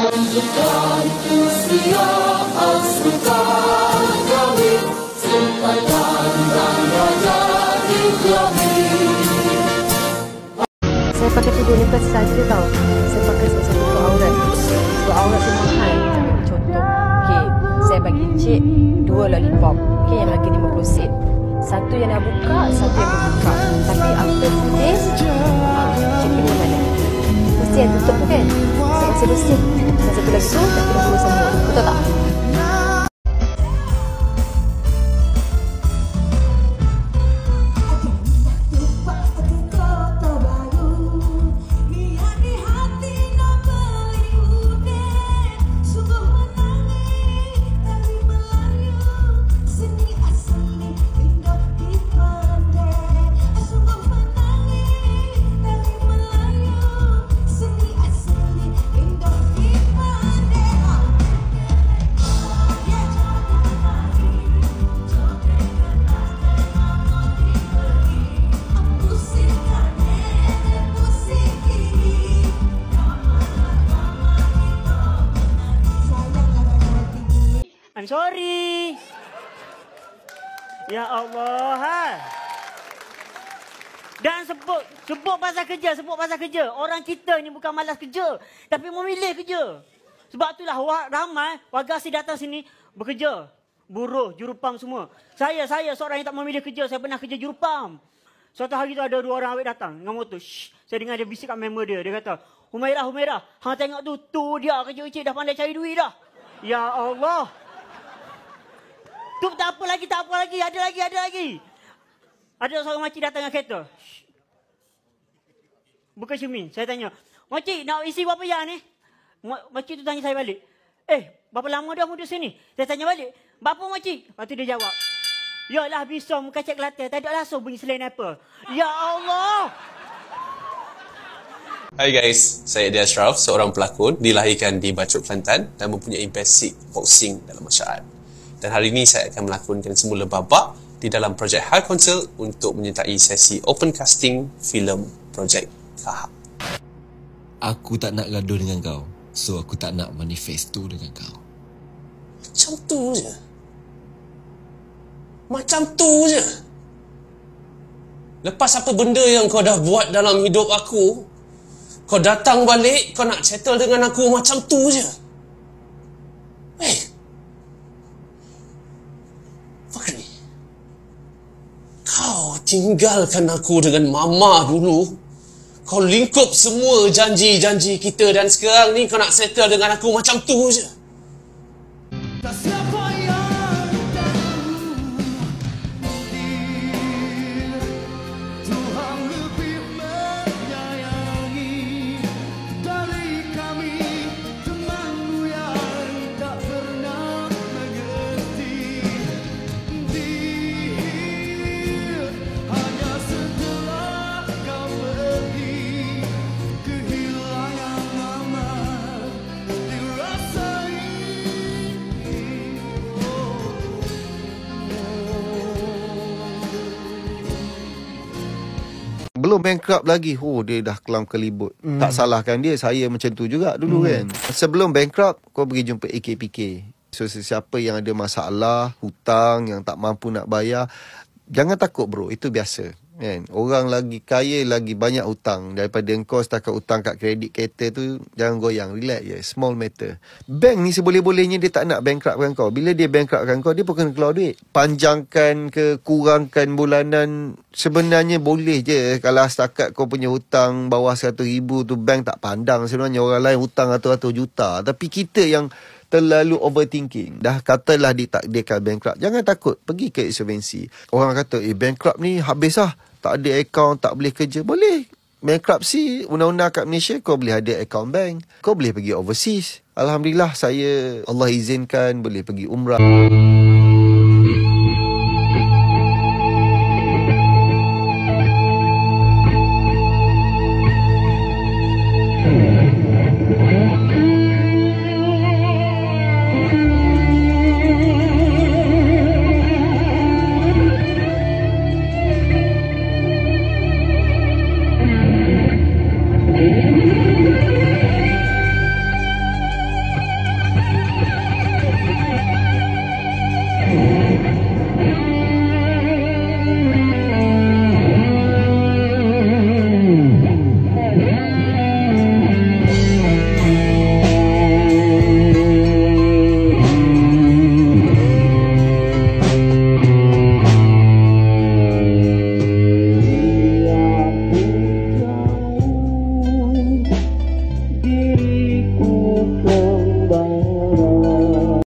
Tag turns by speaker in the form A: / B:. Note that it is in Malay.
A: Lanjutkan usia asukan kami, Sultan dan Raja Ibrahim.
B: Saya pakai tudung nipis saja tau. Saya pakai salah satu untuk aurat. Sebab aurat saya mahal. Contoh, okay, saya bagi cik 2 lollipop. Okay, yang harga 50 sen. Satu yang dah buka, satu yang belum buka. Tapi after 2 days, cik pilih mana? Mesti yang tutup tu kan? Saya masih bersih. Dan satu lagi tu, tak kena bulu semua. Betul tak?
C: I'm sorry. Ya Allah. Dan sebut pasal kerja. Orang kita ni bukan malas kerja, tapi memilih kerja. Sebab itulah ramai warga asli datang sini bekerja. Buruh, jurupam semua. Saya seorang yang tak memilih kerja. Saya pernah kerja jurupam. Suatu hari tu ada 2 orang awet datang dengan motor. Saya dengar dia bisik kat member dia. Dia kata, Humairah, hang tengok tu dia kerja ucik dah pandai cari duit dah. Ya Allah. Tu tak apa lagi, ada lagi. Ada seorang makcik datang dengan kereta. Bukan cermin. Saya tanya, makcik nak isi berapa yang ni? Makcik tu tanya saya balik. Berapa lama dah duduk sini? Saya tanya balik, berapa makcik? Lepas tu dia jawab, yalah bisa muka cek Kelantan, tak ada langsung bunyi selain apa. Ya Allah.
D: Hai guys, saya Edi Ashraf, seorang pelakon dilahirkan di Bacok, Kelantan dan mempunyai basic boxing dalam masyarakat. Dan hari ini saya akan melakonkan semula babak di dalam projek High Council untuk menyertai sesi open casting filem projek Kahak.
E: Aku tak nak gaduh dengan kau, so aku tak nak manifesto dengan kau.
D: Macam tu je. Lepas apa benda yang kau dah buat dalam hidup aku, kau datang balik, kau nak settle dengan aku macam tu je. Fakri, kau tinggalkan aku dengan mama dulu. Kau lingkup semua janji-janji kita dan sekarang ni kau nak settle dengan aku macam tu je.
F: Belum bankrupt lagi, dia dah kelam kelibut. Tak salahkan dia, saya macam tu juga dulu kan. Sebelum bankrupt, kau pergi jumpa AKPK. So sesiapa yang ada masalah, hutang, yang tak mampu nak bayar, jangan takut bro, itu biasa kan. Orang lagi kaya, lagi banyak hutang daripada engkau. Setakat hutang kat kredit kereta tu, jangan goyang, relax je, small matter. Bank ni seboleh-bolehnya dia tak nak bankruptkan kau. Bila dia bankruptkan kau, dia pun kena keluar duit. Panjangkan ke kurangkan bulanan, sebenarnya boleh je. Kalau setakat kau punya hutang bawah 100,000 tu, bank tak pandang sebenarnya. Orang lain hutang ratus-ratus juta. Tapi kita yang terlalu overthinking. Dah katalah ditakdirkan bankrupt, jangan takut, pergi ke insolvency. Orang kata, bankrupt ni habis lah, tak ada akaun, tak boleh kerja. Boleh. Bankruptcy, undang-undang kat Malaysia, kau boleh ada akaun bank. Kau boleh pergi overseas. Alhamdulillah, Allah izinkan boleh pergi umrah.